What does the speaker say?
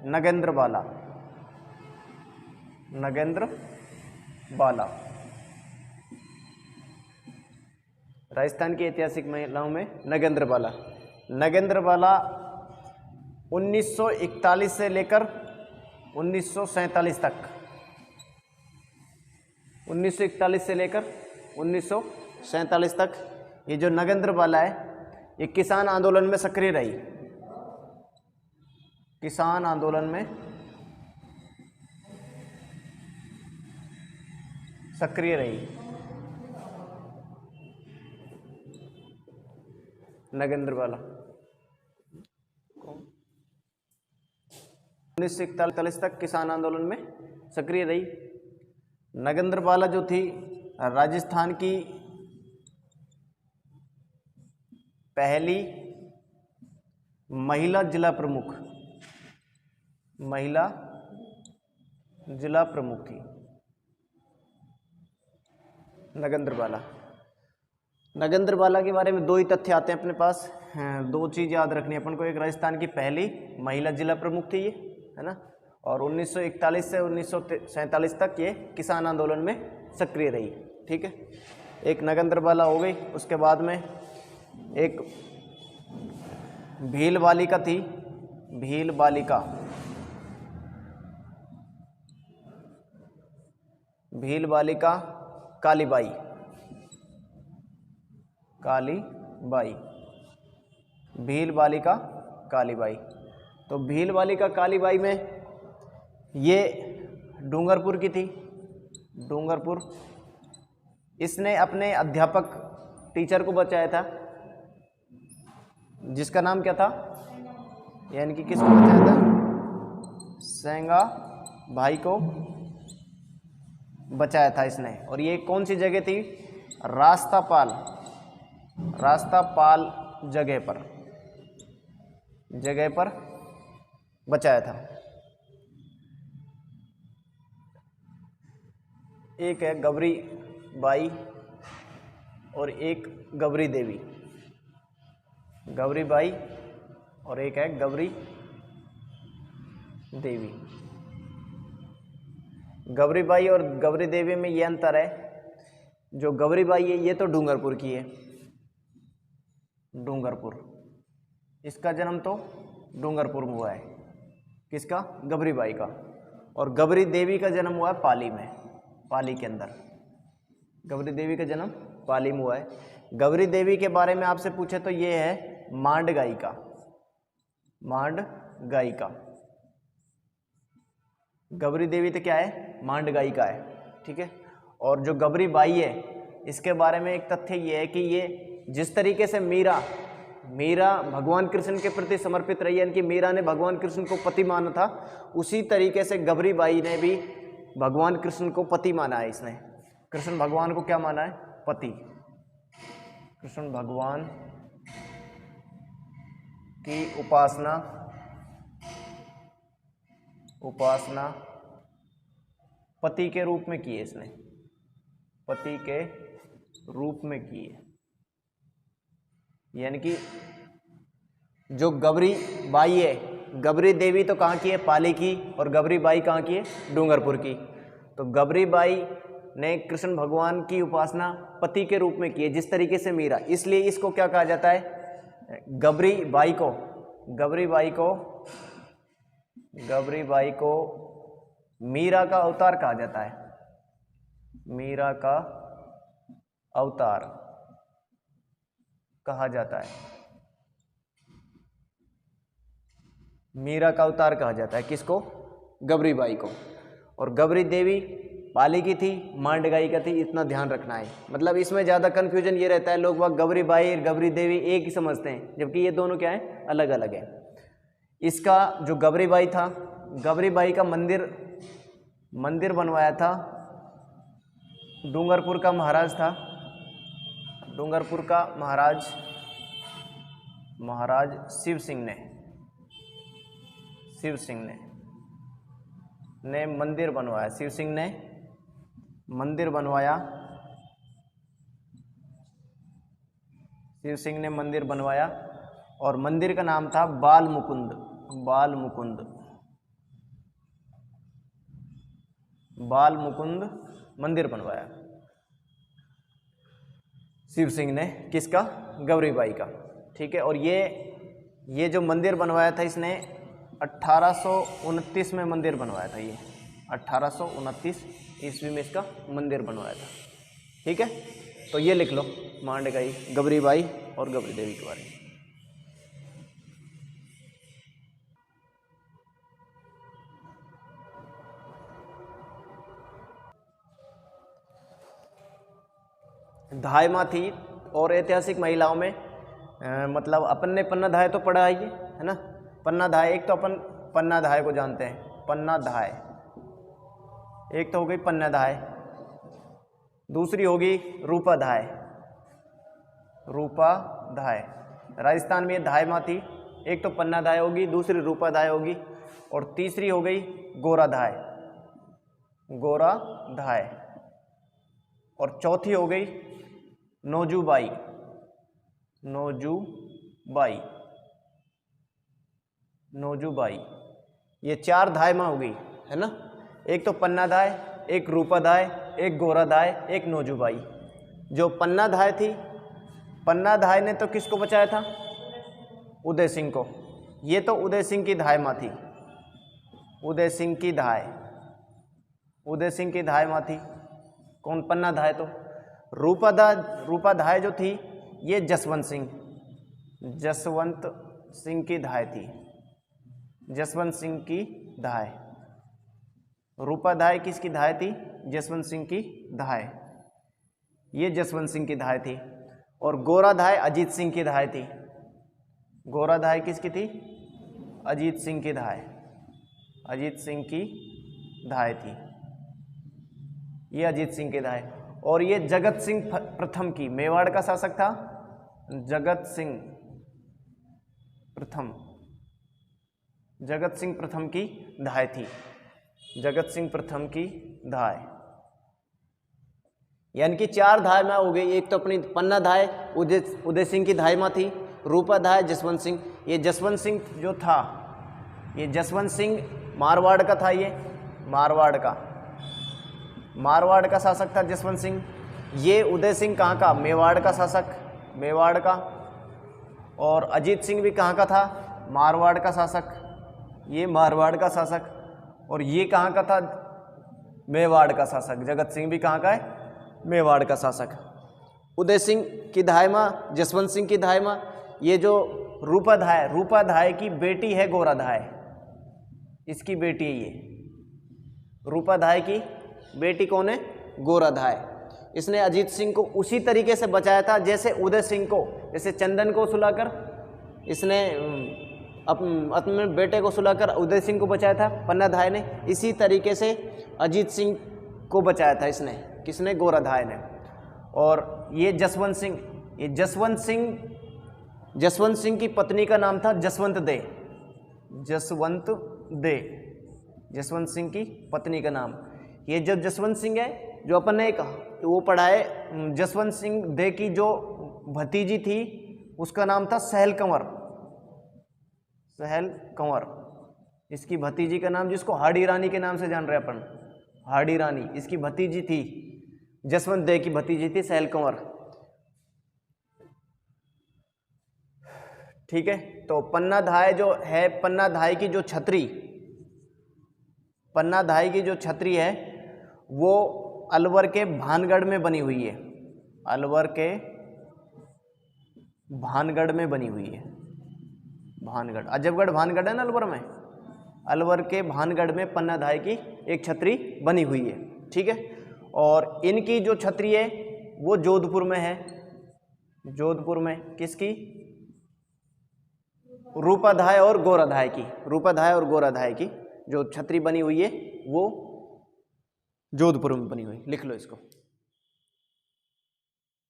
नगेंद्र बाला, नगेंद्र बाला। राजस्थान की ऐतिहासिक महिलाओं में नगेंद्र बाला। नगेंद्र बाला 1941 से लेकर 1947 तक, 1941 से लेकर 1947 तक ये जो नगेंद्र बाला है ये किसान आंदोलन में सक्रिय रही, किसान आंदोलन में सक्रिय रही नगेंद्र बाला। 1941 तक किसान आंदोलन में सक्रिय रही। नगेंद्र बाला जो थी राजस्थान की पहली महिला जिला प्रमुख, महिला जिला प्रमुख थी नगेंद्र बाला। नगेंद्र बाला के बारे में दो ही तथ्य आते हैं अपने पास, दो चीज़ याद रखनी है अपन को। एक राजस्थान की पहली महिला जिला प्रमुख थी ये, है ना, और 1941 से 1947 तक ये किसान आंदोलन में सक्रिय रही। ठीक है, एक नगेंद्र बाला हो गई। उसके बाद में एक भील बालिका थी, भील बालिका, भील बालिका कालीबाई, कालीबाई, भील बालिका कालीबाई। तो भील बालिका कालीबाई में ये डूंगरपुर की थी, डूंगरपुर। इसने अपने अध्यापक टीचर को बचाया था, जिसका नाम क्या था, यानी कि किसको बचाया था, सेंगा भाई को बचाया था इसने। और ये कौन सी जगह थी, रास्तापाल, रास्तापाल जगह पर बचाया था। एक है गबरी बाई और एक गबरी देवी, गबरी बाई और एक है गबरी देवी। गबरी बाई और गबरी देवी में ये अंतर है, जो गबरी बाई है ये तो डूंगरपुर की है, डूंगरपुर, इसका जन्म तो डूंगरपुर में हुआ है, किसका, गबरी बाई का। और गबरी देवी का जन्म हुआ है पाली में, पाली के अंदर। गबरी देवी का जन्म पाली में हुआ है। गबरी देवी के बारे में आपसे पूछे तो ये है मांड गायिका, मांड गायिका। गबरी देवी तो क्या है, मांड गायिका है। ठीक है, और जो गबरी बाई है इसके बारे में एक तथ्य ये है कि ये जिस तरीके से मीरा भगवान कृष्ण के प्रति समर्पित रही है, यानी कि मीरा ने भगवान कृष्ण को पति माना था, उसी तरीके से गबरी बाई ने भी भगवान कृष्ण को पति माना है। इसने कृष्ण भगवान को क्या माना है, पति। कृष्ण भगवान की उपासना पति के रूप में की है, इसने पति के रूप में की है। यानी कि जो गबरी बाई है, गबरी देवी तो कहाँ की है, पाली की, और गबरी बाई कहाँ की है, डूंगरपुर की। तो गबरी बाई ने कृष्ण भगवान की उपासना पति के रूप में की है, जिस तरीके से मीरा। इसलिए इसको क्या कहा जाता है, गबरी बाई को मीरा का अवतार कहा जाता है, मीरा का अवतार कहा जाता है, मीरा का अवतार कहा जाता है किसको, गबरी बाई को। और गबरी देवी पाली की थी, मांड गायिका थी, इतना ध्यान रखना है। मतलब इसमें ज़्यादा कन्फ्यूजन ये रहता है, लोग वह गबरी बाई और गबरी देवी एक ही समझते हैं, जबकि ये दोनों क्या है, अलग अलग है। इसका जो गबरी बाई था, गबरी बाई का मंदिर बनवाया था डूंगरपुर का महाराज था, डूंगरपुर का महाराज शिव सिंह ने मंदिर बनवाया। शिव सिंह ने मंदिर बनवाया और मंदिर का नाम था बाल मुकुंद। बाल मुकुंद मंदिर बनवाया शिव सिंह ने, किसका? गौरीबाई का। ठीक है, और ये जो मंदिर बनवाया था इसने 1829 में मंदिर बनवाया था। ये 1829 ईस्वी में इसका मंदिर बनवाया था। ठीक है, तो ये लिख लो मांडगाई, गौरीबाई और गौरी देवी के बारे में। धाय माँ थी और ऐतिहासिक महिलाओं में मतलब अपन ने पन्ना धाय तो पढ़ा है ना। पन्ना धाय, एक तो अपन पन्ना धाय को जानते हैं, पन्ना धाय, एक तो हो गई पन्ना धाय, दूसरी होगी रूपा धाय। रूपा धाय राजस्थान में धाय माँ थी, एक तो पन्ना धाय होगी, दूसरी रूपा धाय होगी, और तीसरी हो गई गोरा धाय, गोरा धाय, और चौथी हो गई नौजूबाई, नौजूबाई, नौजूबाई। ये 4 धाय माँ हो गई है ना। एक तो पन्ना धाय, एक रूपा धाय, एक गोरा धाय, एक नौजूबाई। जो पन्ना धाय थी, पन्ना धाय ने तो किसको बचाया था? उदय सिंह को। ये तो उदय सिंह की धाय माँ थी, उदय सिंह की धाय, उदय सिंह की धाय माँ थी। कौन? पन्ना धाय। तो रूपा धाय जो थी ये जसवंत सिंह की धाय थी, जसवंत सिंह की धाय। रूपा धाय किसकी धाय थी? जसवंत सिंह की धाय, ये जसवंत सिंह की धाय थी। और गोरा धाय अजीत सिंह की धाय थी। गोरा धाय किसकी थी? अजीत सिंह की धाय, अजीत सिंह की धाय थी, ये अजीत सिंह की धाय। और ये जगत सिंह प्रथम की, मेवाड़ का शासक था जगत सिंह प्रथम, जगत सिंह प्रथम की धाय थी, जगत सिंह प्रथम की धाय। यानी कि 4 धाय माँ हो गई। एक तो अपनी पन्ना धाय उदय सिंह की धाय माँ थी, रूपा धाय जसवंत सिंह। ये जसवंत सिंह जो था, ये जसवंत सिंह मारवाड़ का था, ये मारवाड़ का शासक था जसवंत सिंह। ये उदय सिंह कहाँ का? मेवाड़ का शासक, मेवाड़ का। और अजीत सिंह भी कहाँ का था? मारवाड़ का शासक, ये मारवाड़ का शासक। और ये कहाँ का था? मेवाड़ का शासक। जगत सिंह भी कहाँ का है? मेवाड़ का शासक। उदय सिंह की धाय माँ, जसवंत सिंह की धाय माँ। ये जो रूपा धाय की बेटी है गोरा धाय, इसकी बेटी है ये। रूपा धाय की बेटी कौन है? गोरा धाय। इसने अजीत सिंह को उसी तरीके से बचाया था जैसे उदय सिंह को, जैसे चंदन को सुलाकर इसने अपने बेटे को सुलाकर उदय सिंह को बचाया था पन्ना धाय ने, इसी तरीके से अजीत सिंह को बचाया था इसने। किसने? गोरा धाय ने। और ये जसवंत सिंह की पत्नी का नाम था जसवंत सिंह की पत्नी का नाम। ये जो जसवंत सिंह है, जो अपन ने एक वो पढ़ा है, जसवंत सिंह दे की जो भतीजी थी उसका नाम था सहल कंवर। इसकी भतीजी का नाम, जिसको हाड़ी रानी के नाम से जान रहे अपन, हाड़ी रानी, इसकी भतीजी थी, जसवंत दे की भतीजी थी सहल कंवर। ठीक है, तो पन्ना धाय जो है, पन्ना धाय की जो छतरी है वो अलवर के भानगढ़ में बनी हुई है, अलवर के भानगढ़ में बनी हुई है। भानगढ़, अजबगढ़ भानगढ़ है ना अलवर में, अलवर के भानगढ़ में पन्ना धाय की एक छतरी बनी हुई है। ठीक है, और इनकी जो छतरी है वो जोधपुर में है। जोधपुर में किसकी? रूपा धाय और गोरा धाय की, रूपा धाय और गोरा धाय की जो छतरी बनी हुई है वो जोधपुर में बनी हुई। लिख लो इसको।